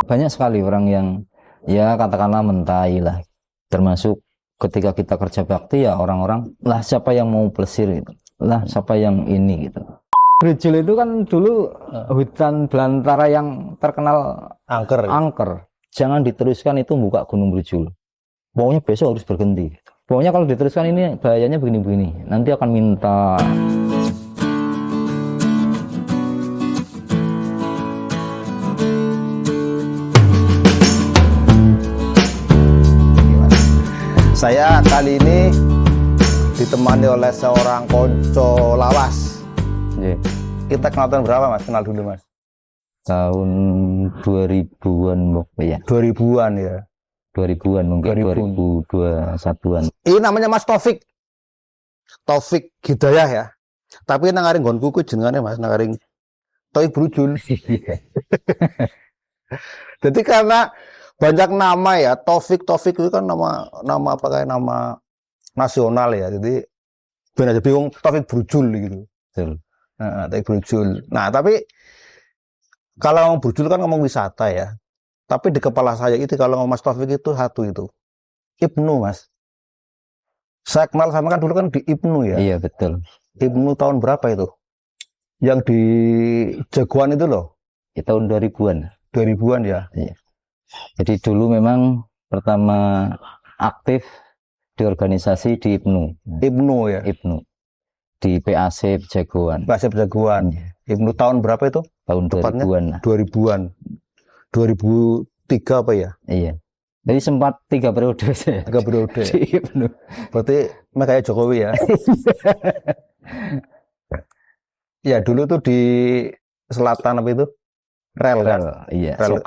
Banyak sekali orang yang ya katakanlah mentai lah, termasuk ketika kita kerja bakti ya orang-orang lah siapa yang mau plesir gitu, lah siapa yang ini gitu. Brujul itu kan dulu hutan belantara yang terkenal angker. Jangan diteruskan itu buka Gunung Brujul. Pokoknya besok harus berhenti. Pokoknya kalau diteruskan ini bahayanya begini-begini. Nanti akan minta. Saya kali ini ditemani oleh seorang konco lawas. Yeah. Kita kenal tahun berapa, Mas? Kenal dulu, Mas. Tahun 2000-an ya. 2000-an ya. 2000-an mungkin 2021-an. Ini namanya Mas Taufik. Taufik Hidayah ya. Tapi nang ngaring nggonku ku jenengane Mas, nang ngaring Taufik Brujul. Jadi karena banyak nama ya, Taufik itu kan nama apa kayak nama nasional ya. Jadi benar aja bingung Taufik Brujul gitu. Betul. Nah, Taufik Brujul. Nah, tapi kalau ngomong Brujul kan ngomong wisata ya. Tapi di kepala saya itu kalau ngomong Mas Taufik itu satu itu. Ibnu, Mas. Saya kenal sama kan dulu kan di Ibnu ya. Iya, betul. Ibnu tahun berapa itu? Yang di Jagoan itu loh. Ya, tahun 2000-an. 2000-an ya. Iya. Jadi dulu memang pertama aktif di organisasi di Ibnu. Ibnu ya. Ibnu. Di PAC Jagoan. PAC Jagoan. Ibnu tahun berapa itu? Tahun 2000-an. 2000-an. 2003 apa ya? Iya. Jadi sempat 3 periode saya. 3 periode. Di Ibnu. Berarti kayak Jokowi ya. Ya dulu tuh di selatan apa itu? Rel kan? Iya, Rel.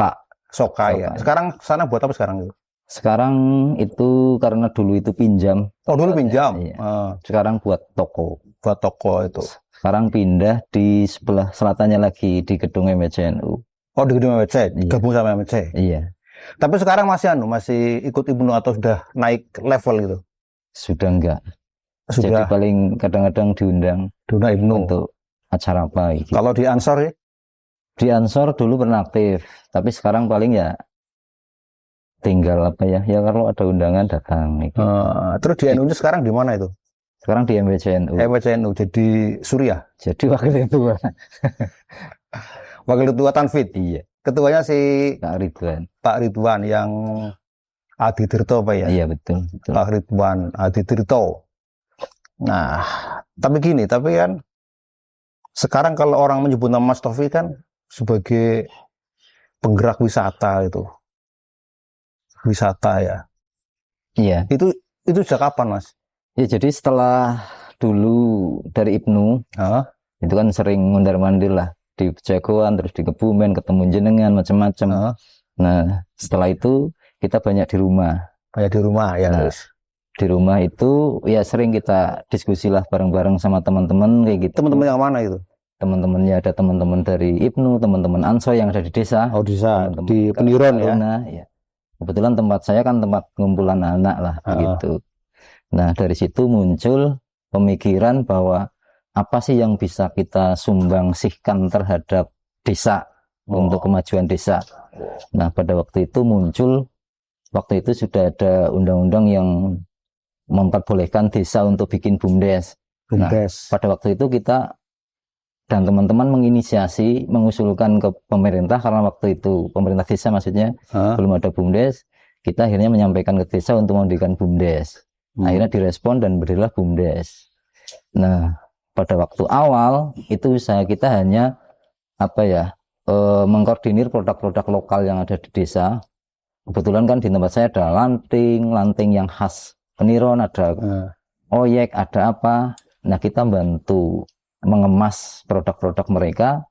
Soka ya. Sekarang sana buat apa sekarang itu? Sekarang itu karena dulu itu pinjam. Oh, dulu pinjam. Iya. Sekarang buat toko. Buat toko itu. Sekarang pindah di sebelah selatannya lagi di gedung MWCNU. Oh, di gedung MWC. Iya. Gabung sama MWC. Iya. Tapi sekarang masih ikut Ibnu atau sudah naik level gitu? Sudah enggak. Sudah. Jadi paling kadang-kadang diundang Ibnu untuk acara apa gitu. Kalau di Ansor ya? Di Ansor dulu pernah aktif, tapi sekarang paling ya tinggal apa ya? Ya kalau ada undangan datang. Gitu. Terus di NU sekarang di mana itu? Sekarang di MWCNU. MWCNU jadi Surya. Jadi wakil ketua. Wakil ketua Tanfid. Iya. Ketuanya si Pak Ridwan yang Adi Tirto apa ya? Iya betul. Pak Ridwan Adi Tirto. Nah, tapi kan sekarang kalau orang menyebut nama Mas Taufik kan sebagai penggerak wisata itu. Wisata ya. Iya. Itu sejak kapan, Mas? Ya jadi setelah dulu dari Ibnu, itu kan sering mondar-mandir lah di Jagoan, terus di Kebumen, ketemu jenengan macam-macam. Nah, setelah itu kita banyak di rumah. Banyak di rumah ya. Nah, di rumah itu ya sering kita diskusi lah bareng-bareng sama teman-teman kayak gitu. Teman-teman yang mana itu? Teman-temannya ada teman-teman dari Ibnu, teman-teman Ansor yang ada di desa. Oh, desa di Peniron ya. Ya. Kebetulan tempat saya kan tempat ngumpulan anak lah begitu. Nah, dari situ muncul pemikiran bahwa apa sih yang bisa kita sumbangsihkan terhadap desa untuk kemajuan desa. Nah, pada waktu itu sudah ada undang-undang yang memperbolehkan desa untuk bikin BUMDes. Nah, pada waktu itu kita dan teman-teman mengusulkan ke pemerintah, karena waktu itu pemerintah desa maksudnya belum ada BUMDes, kita akhirnya menyampaikan ke desa untuk mendirikan BUMDes. Akhirnya direspon dan berdirilah BUMDes. Nah, pada waktu awal itu usaha kita hanya mengkoordinir produk-produk lokal yang ada di desa. Kebetulan kan di tempat saya ada lanting yang khas Peniron, ada oyek, ada apa. Nah, kita bantu mengemas produk-produk mereka,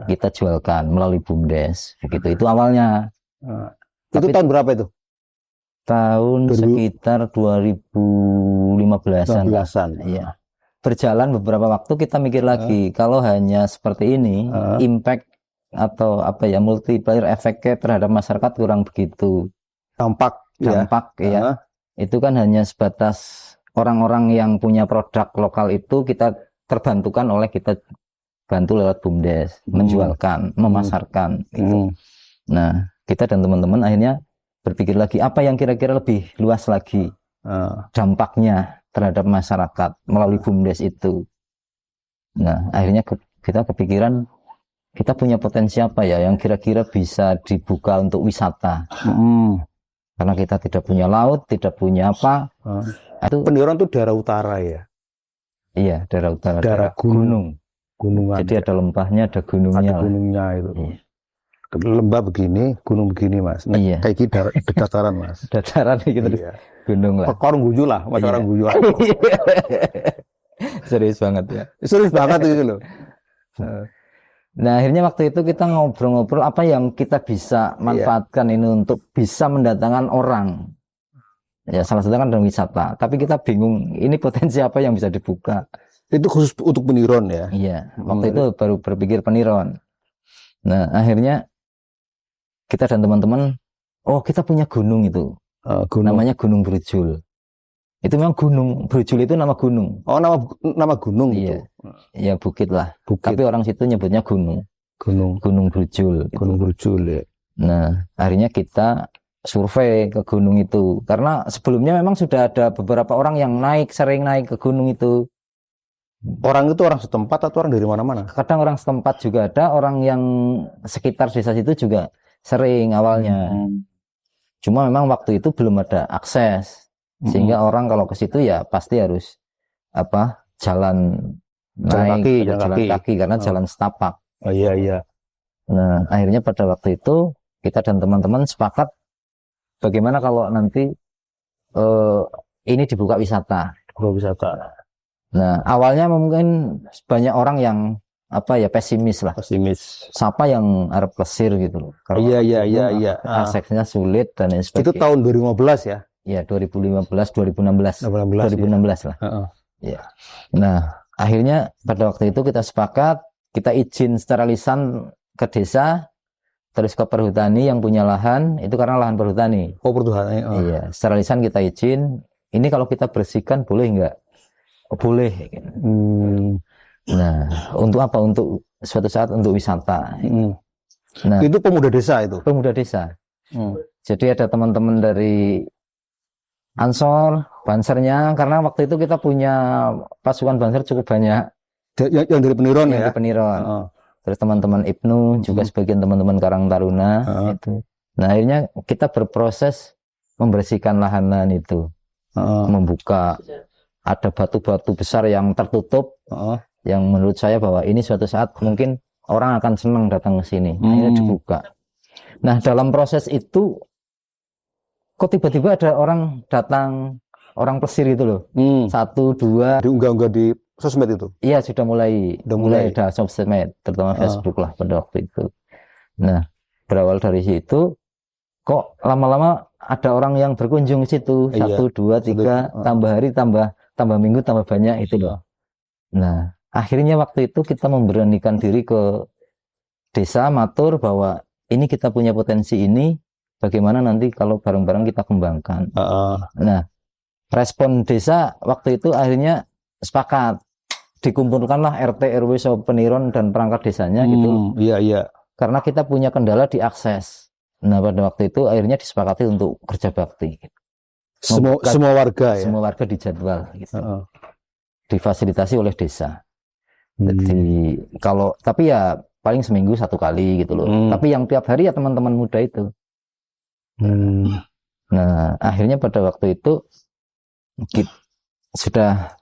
kita jualkan melalui BUMDes. Begitu itu awalnya. Itu tahun berapa itu? Tahun sekitar 2015-an. Iya. Berjalan beberapa waktu kita mikir lagi, kalau hanya seperti ini, impact atau multiplier efeknya terhadap masyarakat kurang begitu. Dampak ya. Itu kan hanya sebatas orang-orang yang punya produk lokal itu kita terbantukan oleh kita bantu lewat BUMDes, menjualkan, memasarkan gitu. Nah, kita dan teman-teman akhirnya berpikir lagi apa yang kira-kira lebih luas lagi dampaknya terhadap masyarakat melalui BUMDes itu. Nah, akhirnya kita kepikiran kita punya potensi apa ya yang kira-kira bisa dibuka untuk wisata. Karena kita tidak punya laut, tidak punya apa. Itu Peniron itu daerah utara ya. iya, daerah utara, Daerah gunung. Gunungan. Jadi ada lembahnya, ada gunungnya. Ada gunungnya itu. Iya. Lembah begini, gunung begini Mas. Nah, Iya. kayak gitu dataran Mas. Dataran gitu, Iya. gunung lah. Orang guju lah, Mas, Iya. orang guju. Serius banget ya. Serius banget gitu loh. Nah, akhirnya waktu itu kita ngobrol-ngobrol apa yang kita bisa manfaatkan ini untuk bisa mendatangkan orang. Ya, salah satunya kan dengan wisata. Tapi kita bingung, ini potensi apa yang bisa dibuka. Itu khusus untuk Peniron ya. Iya, waktu itu baru berpikir Peniron. Nah, akhirnya kita dan teman-teman, oh kita punya gunung itu. Gunung. Namanya Gunung Brujul. Itu memang gunung, Brujul itu nama gunung. Oh, nama gunung gitu. Ya bukit lah. Bukit. Tapi orang situ nyebutnya gunung. Gunung Brujul. Gitu. Gunung Brujul ya. Nah, akhirnya kita survei ke gunung itu. Karena sebelumnya memang sudah ada beberapa orang yang sering naik ke gunung itu. Orang itu orang setempat atau orang dari mana-mana? Kadang orang setempat juga ada, orang yang sekitar desa situ juga sering awalnya. Cuma memang waktu itu belum ada akses. Sehingga orang kalau ke situ ya pasti harus jalan kaki karena jalan setapak. Oh iya. Nah, akhirnya pada waktu itu kita dan teman-teman sepakat bagaimana kalau nanti ini dibuka wisata. Nah, awalnya mungkin banyak orang yang pesimis lah. Siapa yang harap plesir gitu loh. Iya. Aksesnya sulit dan lain sebagainya. Itu tahun 2015 ya? Ya, 2015, 2016 lah. Ya. Nah, akhirnya pada waktu itu kita sepakat, kita izin secara lisan ke desa, terus ke perhutani yang punya lahan, itu karena lahan perhutani. Oh, perhutani. Iya, secara lisan kita izin, ini kalau kita bersihkan boleh nggak? Oh, boleh. Nah, untuk apa? Untuk suatu saat untuk wisata. Nah, itu pemuda desa itu? Pemuda desa. Jadi ada teman-teman dari Ansor, Bansernya, karena waktu itu kita punya pasukan Banser cukup banyak. Yang dari Peniron ya? Dari Peniron. Terus teman-teman Ibnu, juga sebagian teman-teman Karang Taruna. Itu. Nah, akhirnya kita berproses membersihkan lahan itu. Membuka, ada batu-batu besar yang tertutup, yang menurut saya bahwa ini suatu saat mungkin orang akan senang datang ke sini. Akhirnya dibuka. Nah, dalam proses itu, kok tiba-tiba ada orang datang, orang plesir itu loh. 1, 2. Diunggah-unggah di sosmed itu? Iya, sudah mulai ada sosmed, terutama Facebook lah pada waktu itu. Nah, berawal dari situ, kok lama-lama ada orang yang berkunjung ke situ. 1, 2, 3, tambah hari, tambah minggu, tambah banyak itu loh. Nah, akhirnya waktu itu kita memberanikan diri ke desa, matur bahwa ini kita punya potensi ini, bagaimana nanti kalau bareng-bareng kita kembangkan. Nah, respon desa waktu itu akhirnya sepakat, dikumpulkanlah RT, RW, Peniron dan perangkat desanya gitu. Iya. Karena kita punya kendala di akses. Nah, pada waktu itu akhirnya disepakati untuk kerja bakti. Semua warga ya? Semua warga dijadwal gitu. Difasilitasi oleh desa. Jadi tapi ya paling seminggu 1 kali gitu loh. Tapi yang tiap hari ya teman-teman muda itu. Nah, akhirnya pada waktu itu sudah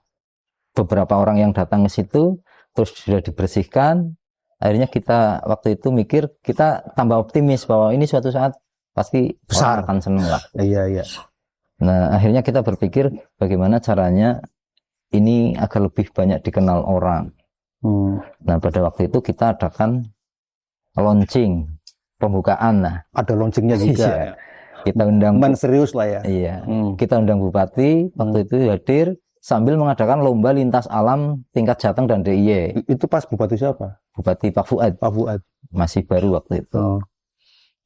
beberapa orang yang datang ke situ, terus sudah dibersihkan. Akhirnya kita waktu itu mikir, kita tambah optimis bahwa ini suatu saat pasti besar akan senang lah. Iya. Nah, akhirnya kita berpikir bagaimana caranya ini agar lebih banyak dikenal orang. Nah, pada waktu itu kita adakan launching, pembukaan. Nah, ada launchingnya juga. Iya. Kita undang serius lah ya. Iya. Kita undang bupati waktu itu hadir sambil mengadakan lomba lintas alam tingkat Jateng dan DIY. Itu pas bupati siapa? Bupati Pak Fuad. Masih baru waktu itu.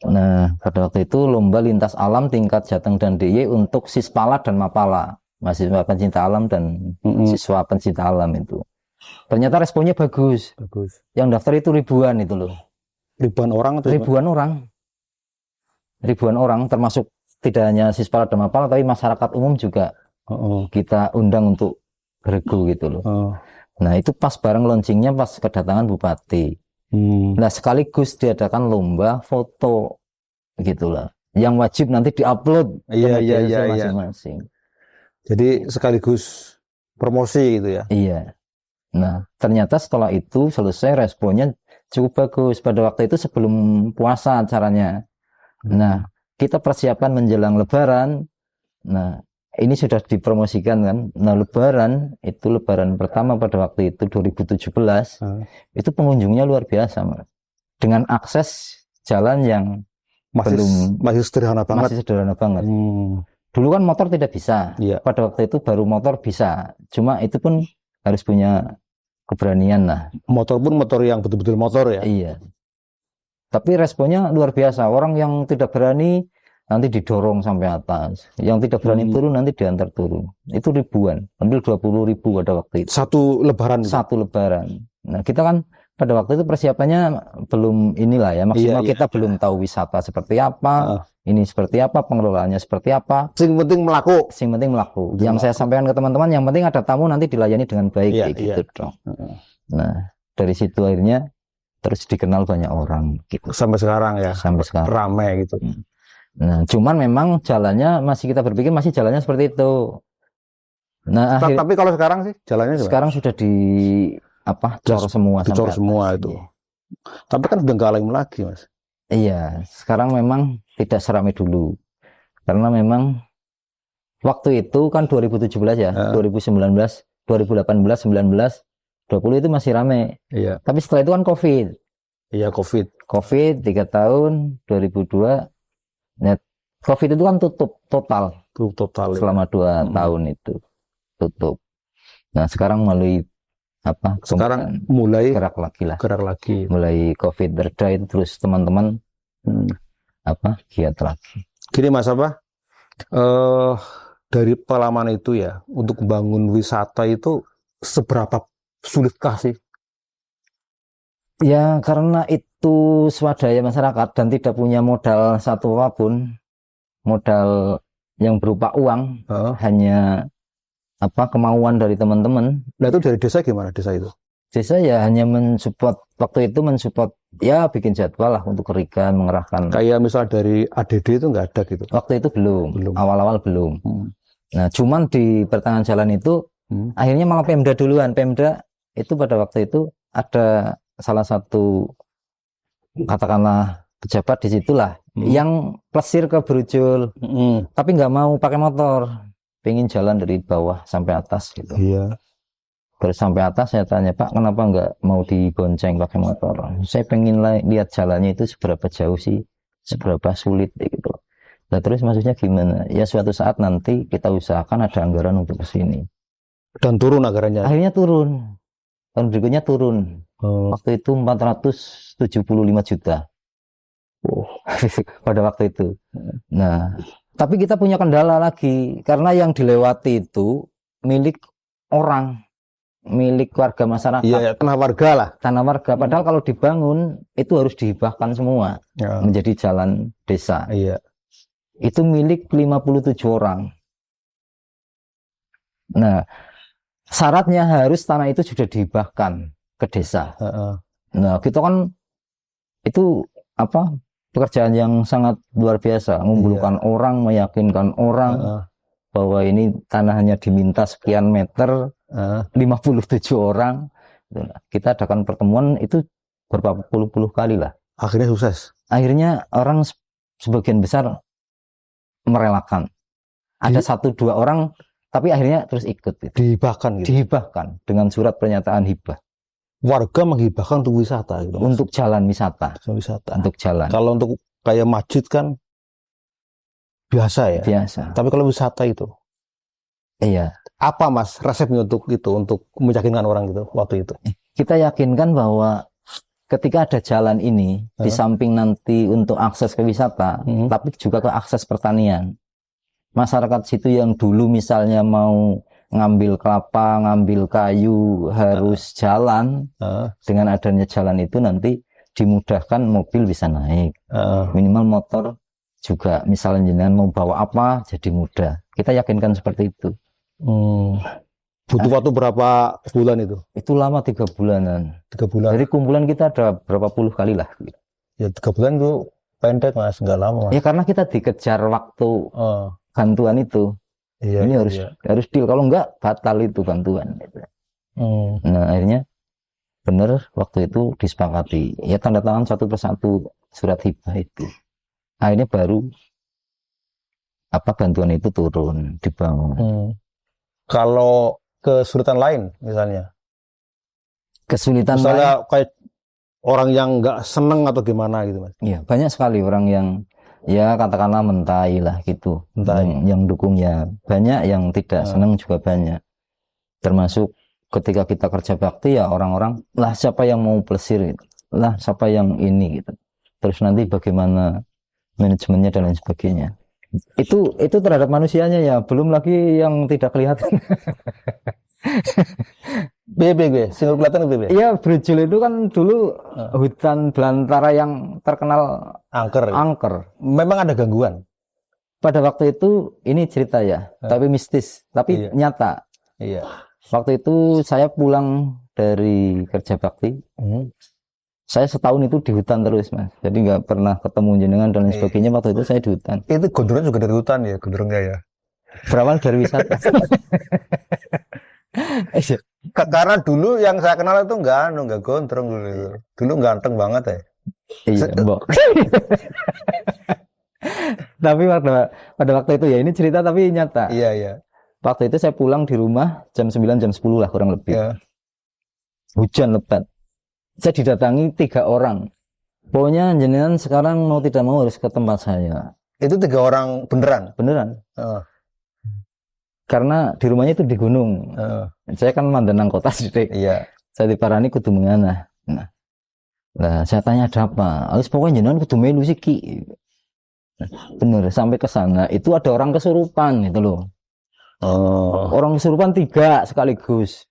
Nah, pada waktu itu lomba lintas alam tingkat Jateng dan DIY untuk Sispala dan Mapala, mahasiswa pencinta alam dan siswa pencinta alam itu. Ternyata responnya bagus. Yang daftar itu ribuan itu loh. Ribuan orang atau ribuan orang. ribuan orang, termasuk tidak hanya Sispa Ladang Mapala, tapi masyarakat umum juga kita undang untuk bergu gitu loh. Nah itu pas bareng launchingnya pas kedatangan Bupati. Nah sekaligus diadakan lomba foto gitulah, yang wajib nanti diupload ke media sosial masing-masing. Jadi sekaligus promosi gitu ya. Iya. Nah ternyata setelah itu selesai, responnya cukup bagus. Pada waktu itu sebelum puasa acaranya. Nah kita persiapan menjelang Lebaran. Nah ini sudah dipromosikan kan. Nah lebaran pertama pada waktu itu 2017 itu pengunjungnya luar biasa, Mas. Dengan akses jalan yang masih sederhana banget. Masih sederhana banget. Dulu kan motor tidak bisa. Pada waktu itu baru motor bisa. Cuma itu pun harus punya keberanian lah. Motor pun motor yang betul-betul motor ya. Iya. Tapi responnya luar biasa. Orang yang tidak berani nanti didorong sampai atas, yang tidak berani turun nanti diantar turun. Itu ribuan, hampir 20.000 pada waktu itu. Satu lebaran. Nah kita kan pada waktu itu persiapannya belum inilah ya, maksimal kita belum tahu wisata seperti apa, ini seperti apa, pengelolaannya seperti apa. Sing penting melaku. Yang saya sampaikan ke teman-teman, yang penting ada tamu nanti dilayani dengan baik, gitu dong. Nah dari situ akhirnya terus dikenal banyak orang. Gitu. Sampai sekarang ya. Ramai gitu. Nah, cuman memang jalannya masih kita berpikir masih jalannya seperti itu. Nah, tapi kalau sekarang sih jalannya sekarang sudah cor semua. Dicor semua itu. Tapi kan udah nggak lagi, Mas. Iya, sekarang memang tidak seramai dulu. Karena memang waktu itu kan 2017 ya, 2019, 2018, 19, 20 itu masih ramai. Iya. Tapi setelah itu kan COVID. Iya, COVID 3 tahun, 2002. Nah, COVID itu kan tutup total selama 2 tahun itu tutup. Nah sekarang melalui sekarang mulai gerak lagi, mulai COVID reda itu terus teman-teman giat lagi. Gini Mas dari pengalaman itu ya, untuk membangun wisata itu seberapa sulitkah sih? Ya karena itu swadaya masyarakat dan tidak punya modal satu apapun, modal yang berupa uang, hanya kemauan dari teman-teman. Nah itu dari desa gimana desa itu? Desa ya hanya mensupport, waktu itu mensupport ya bikin jadwal lah untuk kerikan, mengerahkan. Kayak misal dari ADD itu nggak ada gitu? Waktu itu belum. Awal-awal belum. Nah cuman di pertengahan jalan itu akhirnya malah Pemda duluan. Pemda itu pada waktu itu ada salah satu katakanlah pejabat di situlah yang plesir ke Brujul, tapi nggak mau pakai motor, pengen jalan dari bawah sampai atas gitu. Iya. Terus sampai atas saya tanya, Pak kenapa nggak mau dibonceng pakai motor? Saya pengen lihat jalannya itu seberapa jauh sih, seberapa sulit gitu. Nah terus maksudnya gimana? Ya suatu saat nanti kita usahakan ada anggaran untuk kesini. Dan turun anggarannya? Akhirnya turun. Tahun berikutnya turun. Waktu itu 475 juta. Pada waktu itu. Nah, tapi kita punya kendala lagi karena yang dilewati itu milik orang, milik warga masyarakat. Iya, tanah warga lah. Tanah warga. Padahal kalau dibangun itu harus dihibahkan semua menjadi jalan desa. Iya. Itu milik 57 orang. Nah, syaratnya harus tanah itu sudah dihibahkan ke desa. Nah, kita kan itu pekerjaan yang sangat luar biasa, mengumpulkan orang, meyakinkan orang bahwa ini tanah hanya diminta sekian meter, 57 orang. Kita adakan pertemuan itu berpuluh-puluh kali lah. Akhirnya sukses. Akhirnya orang sebagian besar merelakan. Ada 1-2 orang tapi akhirnya terus ikut gitu. Dihibahkan gitu. Dihibahkan dengan surat pernyataan hibah. Warga menghibahkan untuk wisata gitu. Untuk jalan wisata. Untuk jalan. Kalau untuk kayak masjid kan biasa ya. Biasa. Tapi kalau wisata itu. Iya. Apa Mas resepnya untuk itu, untuk meyakinkan orang gitu waktu itu? Kita yakinkan bahwa ketika ada jalan ini di samping nanti untuk akses ke wisata, tapi juga ke akses pertanian. Masyarakat situ yang dulu misalnya mau ngambil kelapa, ngambil kayu, harus jalan. Dengan adanya jalan itu nanti dimudahkan mobil bisa naik. Minimal motor juga misalnya jenengan mau bawa apa jadi mudah. Kita yakinkan seperti itu. Butuh waktu berapa bulan itu? Itu lama 3 bulanan. 3 bulan. Jadi kumpulan kita ada berapa puluh kali lah. Ya 3 bulan itu pendek Mas, nggak lama Mas. Ya karena kita dikejar waktu bantuan itu. Iya, Ini iya. harus deal. Kalau enggak batal itu bantuan. Nah akhirnya benar waktu itu disepakati. Ya tanda tangan satu persatu surat hibah itu. Akhirnya baru bantuan itu turun dibangun. Kalau kesulitan lain misalnya Kesulitan kayak orang yang nggak seneng atau gimana gitu Mas? Iya, banyak sekali orang yang ya katakanlah mentai lah gitu. Yang dukung ya banyak, yang tidak senang juga banyak. Termasuk ketika kita kerja bakti ya orang-orang lah siapa yang mau plesir gitu. Lah siapa yang ini gitu. Terus nanti bagaimana manajemennya dan lain sebagainya. Itu terhadap manusianya ya, belum lagi yang tidak kelihatan. BB, single kelihatan BB. Iya, Brujul itu kan dulu hutan belantara yang terkenal angker. Memang ada gangguan. Pada waktu itu ini cerita ya, tapi mistis, tapi nyata. Iya. Waktu itu saya pulang dari kerja bakti. Saya setahun itu di hutan terus Mas, jadi nggak pernah ketemu jenengan dan lain sebagainya. Waktu itu saya di hutan. Itu gondrong juga dari hutan ya, gondrongnya ya. Berawal dari wisata. Karena dulu yang saya kenal itu nggak gondrong dulu itu. Dulu ganteng banget ya. Iya, Mbok. Tapi pada waktu itu ya ini cerita tapi nyata. Iya, iya. Waktu itu saya pulang di rumah jam 9 jam 10 lah kurang lebih. Iya. Hujan lebat. Saya didatangi 3 orang. Pokoknya jenengan sekarang mau tidak mau harus ke tempat saya. Itu 3 orang beneran? Beneran. Karena di rumahnya itu di gunung. Saya kan mandanang kota sedikit. Iya. Saya diparani kudu menganah. Nah, saya tanya ada apa? Alis pokoknya jenengan kudu melu sih Ki. Bener, sampai ke sana itu ada orang kesurupan gitu loh. Orang kesurupan 3 sekaligus.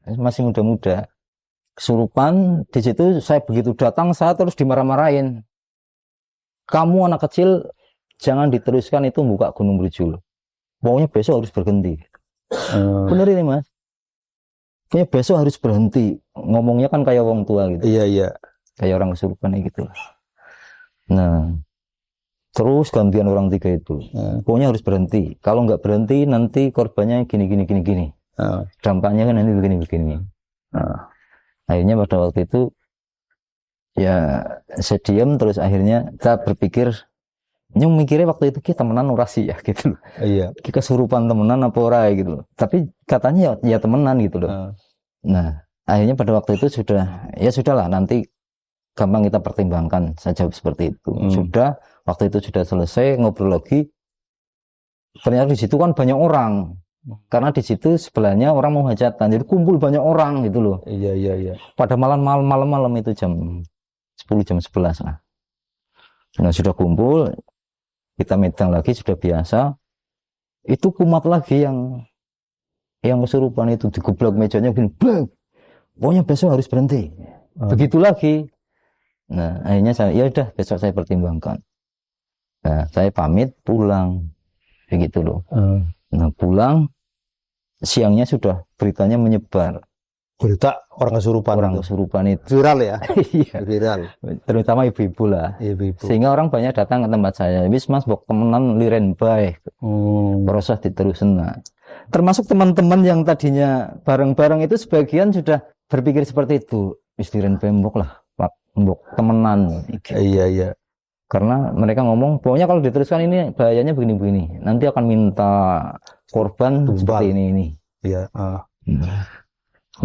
Masih muda-muda. Kesurupan, di situ saya begitu datang saya terus dimarah-marahin. Kamu anak kecil jangan diteruskan itu buka Gunung Brujul. Pokoknya besok harus berhenti. Bener ini Mas. Pokoknya besok harus berhenti. Ngomongnya kan kayak wong tua gitu. Iya, iya. Kayak orang kesurupan gitu. Nah, terus gantian orang 3 itu. Pokoknya harus berhenti. Kalau nggak berhenti nanti korbannya gini. Dampaknya kan nanti begini. Akhirnya pada waktu itu ya saya diam, terus akhirnya saya berpikir mikirnya waktu itu kita temenan orasi ya gitu loh. Iya. Kita kesurupan temenan apa ora gitu loh. Tapi katanya ya temenan gitu loh. Nah, akhirnya pada waktu itu sudahlah nanti gampang kita pertimbangkan. Saya jawab seperti itu. Sudah, waktu itu sudah selesai ngobrol lagi. Ternyata di situ kan banyak orang. Karena di situ sebelahnya orang mau hajatan, jadi kumpul banyak orang gitu loh. Iya. Pada malam itu jam 10 jam 11 lah. Nah sudah kumpul, kita medang lagi sudah biasa. Itu kumat lagi yang kesurupan itu digeblok mejanya begini, blang. Pokoknya besok harus berhenti. Begitu lagi. Nah akhirnya ya udah besok saya pertimbangkan. Nah saya pamit pulang, begitu loh. Nah pulang. Siangnya sudah beritanya menyebar. Berita orang kesurupan itu viral ya. Iya, viral. Terutama ibu-ibu lah. Ibu-ibu. Sehingga orang banyak datang ke tempat saya. Wis Mas bok temenan liren bae. Proses diterusin. Nah, termasuk teman-teman yang tadinya bareng-bareng itu sebagian sudah berpikir seperti itu. Wis liren bae mbok lah, mbok temenan. Iya. Karena mereka ngomong, pokoknya kalau diteruskan ini bahayanya begini-begini. Nanti akan minta korban seperti ini. Iya.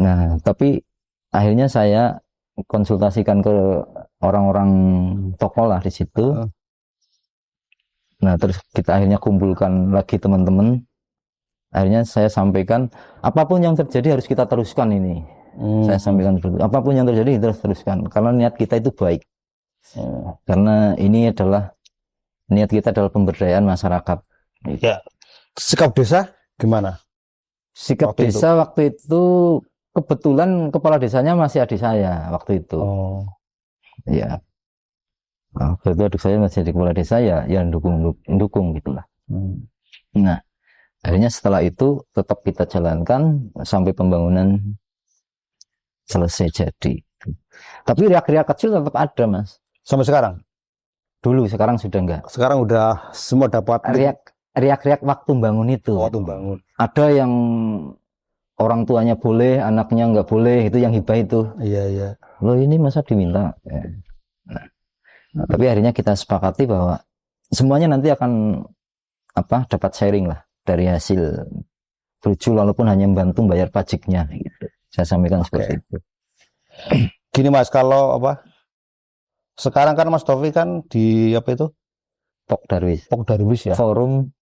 Nah, tapi akhirnya saya konsultasikan ke orang-orang tokoh lah di situ. Nah, terus kita akhirnya kumpulkan lagi teman-teman. Akhirnya saya sampaikan, apapun yang terjadi harus kita teruskan ini. Saya sampaikan seperti itu. Apapun yang terjadi kita teruskan. Karena niat kita itu baik. Karena ini adalah niat kita adalah pemberdayaan masyarakat. Ya. Sikap desa gimana? Sikap desa waktu itu kebetulan kepala desanya masih adik saya waktu itu. Oh. Ya. Nah, begitu adik saya masih jadi kepala desa ya, yang dukung gitulah. Nah, akhirnya setelah itu tetap kita jalankan sampai pembangunan selesai jadi. Tapi riak-riak kecil tetap ada, Mas. Sampai sekarang. Dulu, sekarang sudah enggak. Sekarang udah semua dapat Riak-riak waktu bangun itu. waktu bangun. Ada yang orang tuanya boleh, anaknya nggak boleh, itu yang hibah itu. Iya, iya. Loh ini masa diminta? Nah, tapi akhirnya kita sepakati bahwa semuanya nanti akan dapat sharing lah dari hasil brujul, walaupun hanya membantu bayar pajaknya gitu. Saya sampaikan seperti itu. Gini Mas, kalau sekarang kan Mas Taufik kan di Pok Darwis Pok Darwis ya. Forum